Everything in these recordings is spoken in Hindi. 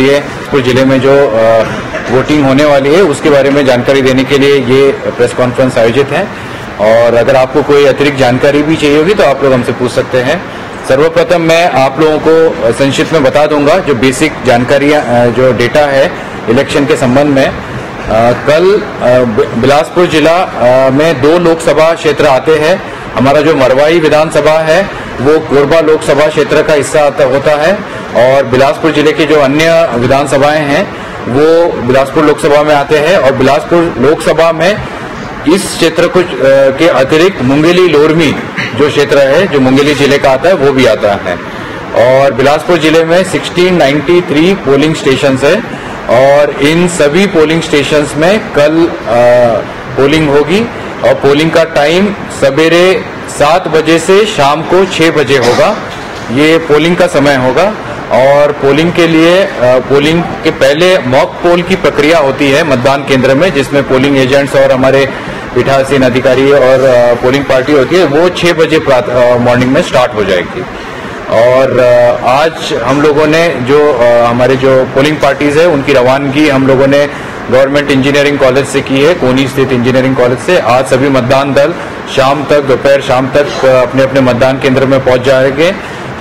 लिए पूरे जिले में जो वोटिंग होने वाली है उसके बारे में जानकारी देने के लिए ये प्रेस कॉन्फ्रेंस आयोजित है। और अगर आपको कोई अतिरिक्त जानकारी भी चाहिए होगी तो आप लोग हमसे पूछ सकते हैं। सर्वप्रथम मैं आप लोगों को संक्षिप्त में बता दूंगा जो बेसिक जानकारियां, जो डेटा है इलेक्शन के संबंध में। कल बिलासपुर जिला में 2 लोकसभा क्षेत्र आते हैं। हमारा जो मरवाई विधानसभा है वो कोरबा लोकसभा क्षेत्र का हिस्सा होता है और बिलासपुर जिले के जो अन्य विधानसभाएं हैं वो बिलासपुर लोकसभा में आते हैं। और बिलासपुर लोकसभा में इस क्षेत्र के अतिरिक्त मुंगेली लोरमी जो क्षेत्र है जो मुंगेली जिले का आता है वो भी आता है। और बिलासपुर जिले में 1693 पोलिंग स्टेशंस है और इन सभी पोलिंग स्टेशंस में कल पोलिंग होगी और पोलिंग का टाइम सवेरे 7 बजे से शाम को 6 बजे होगा। ये पोलिंग का समय होगा। और पोलिंग के लिए पोलिंग के पहले मॉक पोल की प्रक्रिया होती है मतदान केंद्र में, जिसमें पोलिंग एजेंट्स और हमारे पीठासीन अधिकारी और पोलिंग पार्टी होती है वो 6 बजे मॉर्निंग में स्टार्ट हो जाएगी। और आज हम लोगों ने जो हमारे जो पोलिंग पार्टीज है उनकी रवानगी हम लोगों ने गवर्नमेंट इंजीनियरिंग कॉलेज से की है, कोनी स्थित इंजीनियरिंग कॉलेज से। आज सभी मतदान दल शाम तक, दोपहर शाम तक अपने अपने मतदान केंद्र में पहुंच जाएंगे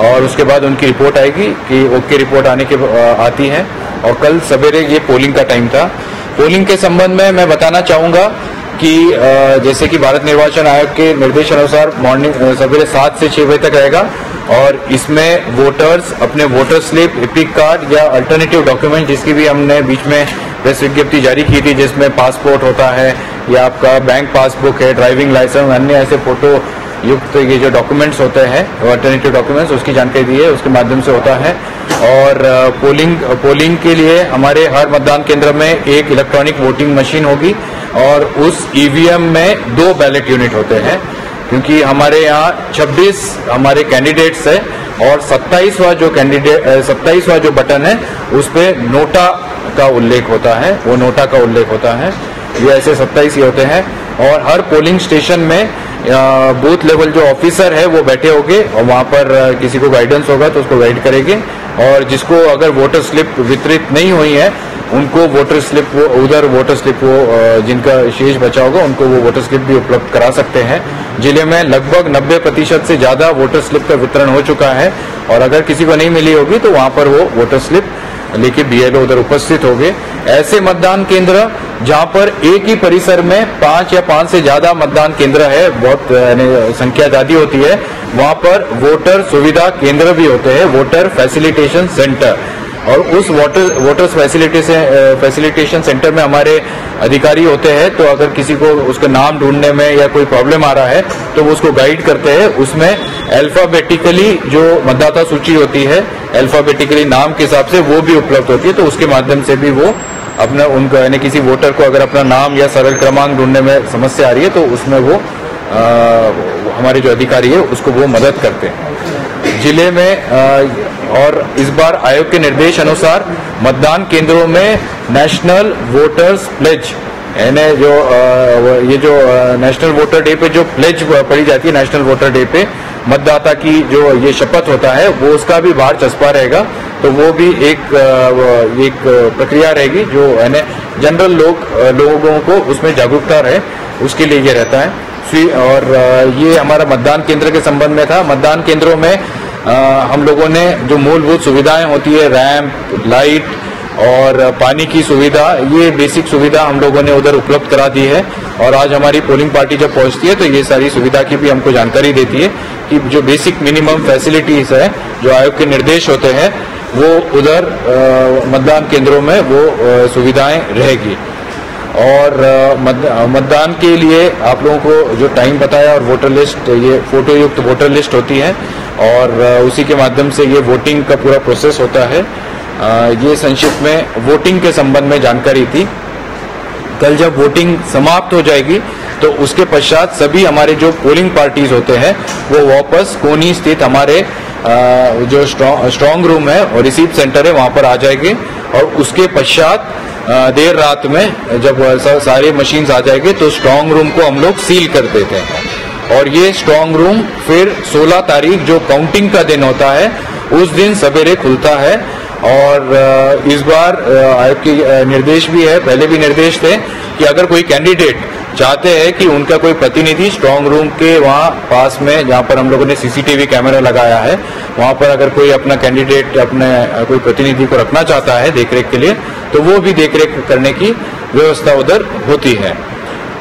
और उसके बाद उनकी रिपोर्ट आएगी कि ओके रिपोर्ट आती है। और कल सवेरे ये पोलिंग का टाइम था। पोलिंग के संबंध में मैं बताना चाहूंगा कि जैसे कि भारत निर्वाचन आयोग के निर्देश अनुसार मॉर्निंग सवेरे 7 से 6 बजे तक रहेगा और इसमें वोटर्स अपने वोटर स्लिप, एपिक कार्ड या अल्टरनेटिव डॉक्यूमेंट जिसकी भी हमने बीच में प्रेस विज्ञप्ति जारी की थी जिसमें पासपोर्ट होता है या आपका बैंक पासबुक है, ड्राइविंग लाइसेंस, अन्य ऐसे फोटो युक्त ये जो डॉक्यूमेंट्स होते हैं अल्टरनेटिव डॉक्यूमेंट्स उसकी जानकारी दी है, उसके माध्यम से होता है। और पोलिंग के लिए हमारे हर मतदान केंद्र में एक इलेक्ट्रॉनिक वोटिंग मशीन होगी और उस ईवीएम में 2 बैलेट यूनिट होते हैं क्योंकि हमारे यहाँ 26 हमारे कैंडिडेट्स है और 27वां जो बटन है उस पर नोटा का उल्लेख होता है, वो नोटा का उल्लेख होता है। ये ऐसे 27 ही होते हैं। और हर पोलिंग स्टेशन में बूथ लेवल जो ऑफिसर है वो बैठे होंगे और वहाँ पर किसी को गाइडेंस होगा तो उसको गाइड करेंगे। और जिसको अगर वोटर स्लिप वितरित नहीं हुई है उनको वोटर स्लिप जिनका शेष बचा होगा उनको वो वोटर स्लिप भी उपलब्ध करा सकते हैं। जिले में लगभग 90% से ज्यादा वोटर स्लिप का वितरण हो चुका है और अगर किसी को नहीं मिली होगी तो वहां पर वो वोटर स्लिप लेके बीएलओ उधर उपस्थित होंगे। ऐसे मतदान केंद्र जहां पर एक ही परिसर में 5 या 5 से ज्यादा मतदान केंद्र है, बहुत संख्या ज्यादा होती है, वहां पर वोटर सुविधा केंद्र भी होते हैं, वोटर फैसिलिटेशन सेंटर। और उस वोटर्स फैसिलिटेशन सेंटर में हमारे अधिकारी होते हैं तो अगर किसी को उसका नाम ढूंढने में या कोई प्रॉब्लम आ रहा है तो वो उसको गाइड करते हैं। उसमें अल्फाबेटिकली जो मतदाता सूची होती है अल्फाबेटिकली नाम के हिसाब से वो भी उपलब्ध होती है तो उसके माध्यम से भी वो अपना उनका यानी किसी वोटर को अगर अपना नाम या सरल क्रमांक ढूंढने में समस्या आ रही है तो उसमें वो हमारे जो अधिकारी है उसको वो मदद करते हैं। जिले में और इस बार आयोग के निर्देश अनुसार मतदान केंद्रों में नेशनल वोटर्स प्लेज यानी जो नेशनल वोटर डे पे जो प्लेज पढ़ी जाती है, नेशनल वोटर डे पे मतदाता की जो ये शपथ होता है वो उसका भी बाहर चस्पा रहेगा तो वो भी एक प्रक्रिया रहेगी जो यानी जनरल लोगों को उसमें जागरूकता रहे उसके लिए ये रहता है। और ये हमारा मतदान केंद्र के संबंध में था। मतदान केंद्रों में हम लोगों ने जो मूलभूत सुविधाएं होती है, रैंप, लाइट और पानी की सुविधा, ये बेसिक सुविधा हम लोगों ने उधर उपलब्ध करा दी है। और आज हमारी पोलिंग पार्टी जब पहुंचती है तो ये सारी सुविधा की भी हमको जानकारी देती है कि जो बेसिक मिनिमम फैसिलिटीज है जो आयोग के निर्देश होते हैं वो उधर मतदान केंद्रों में वो सुविधाएं रहेगी। और मतदान के लिए आप लोगों को जो टाइम बताया और वोटर लिस्ट, ये फोटो युक्त वोटर लिस्ट होती है और उसी के माध्यम से ये वोटिंग का पूरा प्रोसेस होता है। ये संक्षिप्त में वोटिंग के संबंध में जानकारी थी। कल जब वोटिंग समाप्त हो जाएगी तो उसके पश्चात सभी हमारे जो पोलिंग पार्टीज होते हैं वो वापस कोनी स्थित हमारे जो स्ट्रांग रूम है और रिसीव सेंटर है वहां पर आ जाएंगे। और उसके पश्चात देर रात में जब सारे मशीन्स आ जाएंगे तो स्ट्रांग रूम को हम लोग सील कर देते हैं। और ये स्ट्रांग रूम फिर 16 तारीख जो काउंटिंग का दिन होता है उस दिन सवेरे खुलता है और इस बार आयोग की निर्देश भी है, पहले भी निर्देश थे कि अगर कोई कैंडिडेट चाहते हैं कि उनका कोई प्रतिनिधि स्ट्रांग रूम के वहाँ पास में, जहाँ पर हम लोगों ने सीसीटीवी कैमरा लगाया है, वहाँ पर अगर कोई अपना कैंडिडेट, अपने कोई प्रतिनिधि को रखना चाहता है देखरेख के लिए, तो वो भी देखरेख करने की व्यवस्था उधर होती है।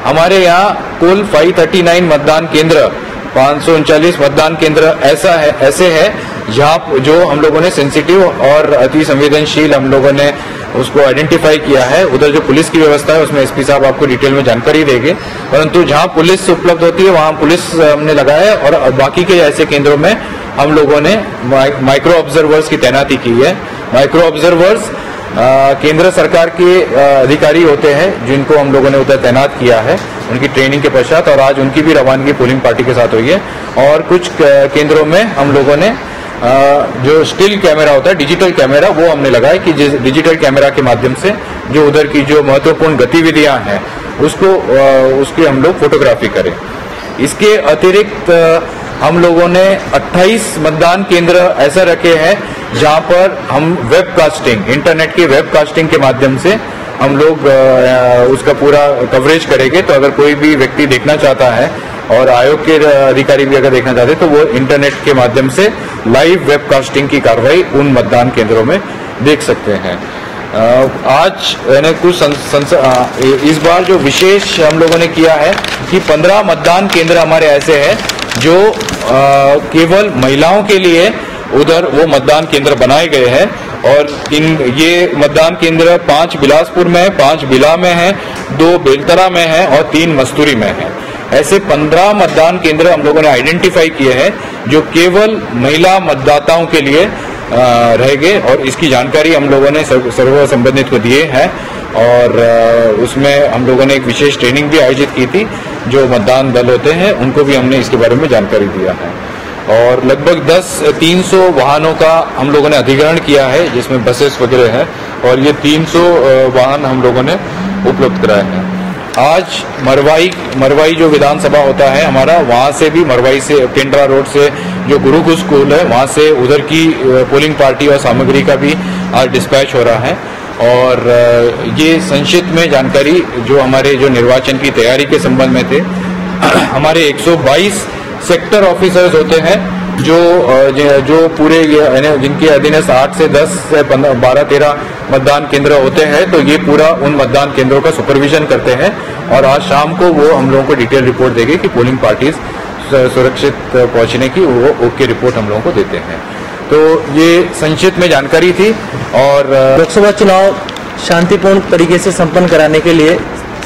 हमारे यहाँ कुल 539 मतदान केंद्र, 539 मतदान केंद्र ऐसे है जहाँ जो हम लोगों ने सेंसिटिव और अति संवेदनशील हम लोगों ने उसको आइडेंटिफाई किया है। उधर जो पुलिस की व्यवस्था है उसमें एसपी साहब आपको डिटेल में जानकारी देंगे, परंतु जहाँ पुलिस उपलब्ध होती है वहाँ पुलिस हमने लगाया है और बाकी के ऐसे केंद्रों में हम लोगों ने माइक्रो ऑब्जर्वर्स की तैनाती की है। माइक्रो ऑब्जर्वर्स केंद्र सरकार के अधिकारी होते हैं जिनको हम लोगों ने उधर तैनात किया है उनकी ट्रेनिंग के पश्चात, और आज उनकी भी रवानगी पोलिंग पार्टी के साथ हुई है। और कुछ केंद्रों में हम लोगों ने जो स्टिल कैमरा होता है, डिजिटल कैमरा, वो हमने लगाया कि डिजिटल कैमरा के माध्यम से जो उधर की जो महत्वपूर्ण गतिविधियां हैं उसकी हम लोग फोटोग्राफी करें। इसके अतिरिक्त हम लोगों ने 28 मतदान केंद्र ऐसा रखे हैं जहां पर हम वेबकास्टिंग, इंटरनेट की वेबकास्टिंग के माध्यम से हम लोग उसका पूरा कवरेज करेंगे। तो अगर कोई भी व्यक्ति देखना चाहता है और आयोग के अधिकारी भी अगर देखना चाहते हैं तो वो इंटरनेट के माध्यम से लाइव वेबकास्टिंग की कार्रवाई उन मतदान केंद्रों में देख सकते हैं। आज यानी कुछ इस बार जो विशेष हम लोगों ने किया है कि 15 मतदान केंद्र हमारे ऐसे हैं जो केवल महिलाओं के लिए उधर वो मतदान केंद्र बनाए गए हैं। और ये मतदान केंद्र 5 बिलासपुर में है, 5 बिला में है, 2 बेलतरा में है और 3 मस्तूरी में है। ऐसे 15 मतदान केंद्र हम लोगों ने आइडेंटिफाई किए हैं जो केवल महिला मतदाताओं के लिए रहेंगे, और इसकी जानकारी हम लोगों ने सर्व संबंधित को दिए हैं। और उसमें हम लोगों ने एक विशेष ट्रेनिंग भी आयोजित की थी। जो मतदान दल होते हैं उनको भी हमने इसके बारे में जानकारी दिया है। और लगभग 300 वाहनों का हम लोगों ने अधिग्रहण किया है जिसमें बसेस वगैरह है, और ये 300 वाहन हम लोगों ने उपलब्ध कराए हैं। आज मरवाई जो विधानसभा होता है हमारा, वहाँ से भी मरवाई से केंद्रा रोड से जो गुरुकुल स्कूल है वहाँ से उधर की पोलिंग पार्टी और सामग्री का भी आज डिस्पैच हो रहा है। और ये संक्षिप्त में जानकारी जो हमारे जो निर्वाचन की तैयारी के संबंध में थे, हमारे 122 सेक्टर ऑफिसर्स होते हैं जो पूरे जिनके अधीनस्थ 8 से 10 से 12-13 मतदान केंद्र होते हैं, तो ये पूरा उन मतदान केंद्रों का सुपरविजन करते हैं। और आज शाम को वो हम लोगों को डिटेल रिपोर्ट देंगे कि पोलिंग पार्टीज सुरक्षित पहुंचने की वो ओके रिपोर्ट हम लोगों को देते हैं। तो ये संक्षिप्त में जानकारी थी। और लोकसभा चुनाव शांतिपूर्ण तरीके से संपन्न कराने के लिए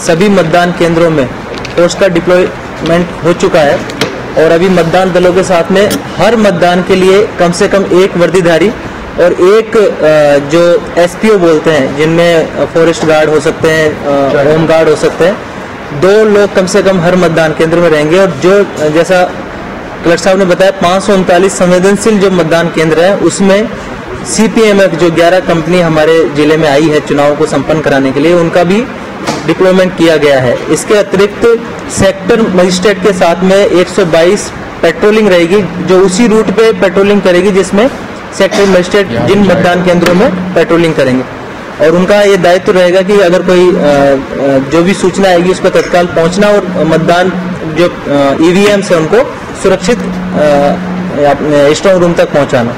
सभी मतदान केंद्रों में फोर्स का डिप्लॉयमेंट हो चुका है, और अभी मतदान दलों के साथ में हर मतदान के लिए कम से कम एक वर्दीधारी और एक जो एसपीओ बोलते हैं, जिनमें फॉरेस्ट गार्ड हो सकते हैं, होम गार्ड हो सकते हैं, 2 लोग कम से कम हर मतदान केंद्र में रहेंगे। और जो जैसा कलेक्टर साहब ने बताया 539 संवेदनशील जो मतदान केंद्र है उसमें सीपीएमएफ जो 11 कंपनी हमारे जिले में आई है चुनाव को संपन्न कराने के लिए, उनका भी डिप्लॉयमेंट किया गया है। इसके अतिरिक्त सेक्टर मजिस्ट्रेट के साथ में 122 पेट्रोलिंग रहेगी जो उसी रूट पे पेट्रोलिंग करेगी जिसमें सेक्टर मजिस्ट्रेट जिन मतदान केंद्रों में पेट्रोलिंग करेंगे। और उनका ये दायित्व रहेगा कि अगर कोई जो भी सूचना आएगी उस पर तत्काल पहुंचना और मतदान जो ईवीएम से उनको सुरक्षित स्ट्रांग रूम तक पहुंचाना।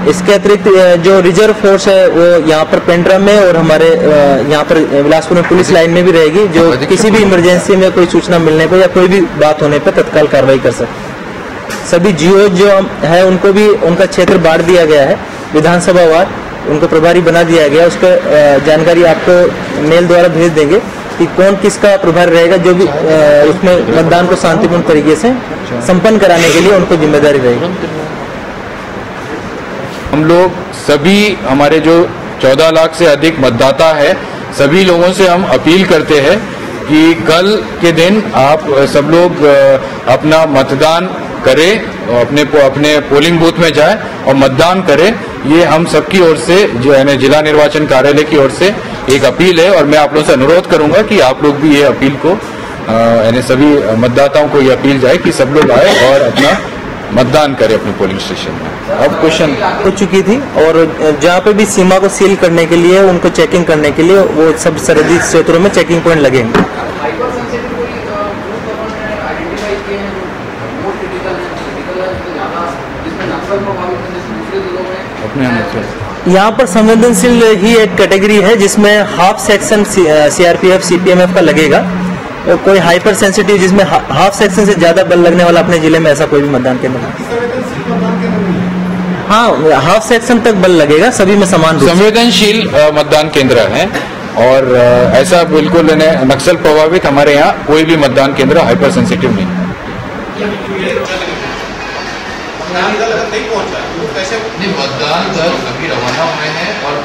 इसके अतिरिक्त जो रिजर्व फोर्स है वो यहाँ पर पेंड्रा में और हमारे यहाँ पर बिलासपुर में पुलिस लाइन में भी रहेगी, जो किसी भी इमरजेंसी में कोई सूचना मिलने पर या कोई भी बात होने पर तत्काल कार्रवाई कर सकते। सभी जीओ जो है उनको भी उनका क्षेत्र बांट दिया गया है विधानसभा वार, उनको प्रभारी बना दिया गया। उसका जानकारी आपको मेल द्वारा भेज देंगे कि कौन किसका प्रभारी रहेगा, जो भी उसमें मतदान को शांतिपूर्ण तरीके से संपन्न कराने के लिए उनको जिम्मेदारी रहेगी। हम लोग सभी हमारे जो 14 लाख से अधिक मतदाता है, सभी लोगों से हम अपील करते हैं कि कल के दिन आप सब लोग अपना मतदान करें, अपने पोलिंग बूथ में जाएं और मतदान करें। ये हम सबकी ओर से जो है जिला निर्वाचन कार्यालय की ओर से एक अपील है, और मैं आप लोगों से अनुरोध करूंगा कि आप लोग भी ये अपील को यानी सभी मतदाताओं को ये अपील जाए कि सब लोग आए और अपना मतदान करें अपने पोलिंग स्टेशन में। अब क्वेश्चन हो चुकी थी और जहाँ पे भी सीमा को सील करने के लिए, उनको चेकिंग करने के लिए वो सब सरहदी क्षेत्रों में चेकिंग पॉइंट लगेंगे। अपने आने से यहाँ पर संवेदनशील ही एक कैटेगरी है जिसमें हाफ सेक्शन सीआरपीएफ सीपीएमएफ का लगेगा, और कोई हाइपर सेंसिटिव जिसमें हाफ सेक्शन से ज्यादा बल लगने वाला अपने जिले में ऐसा कोई भी मतदान केंद्र नहीं। हाँ, हाफ सेक्शन तक बल लगेगा, सभी में समान रूप से। संवेदनशील मतदान केंद्र है और ऐसा बिल्कुल नक्सल प्रभावित हमारे यहाँ कोई भी मतदान केंद्र हाइपर सेंसिटिव नहीं। मतदान दल अभी रवाना हुए हैं और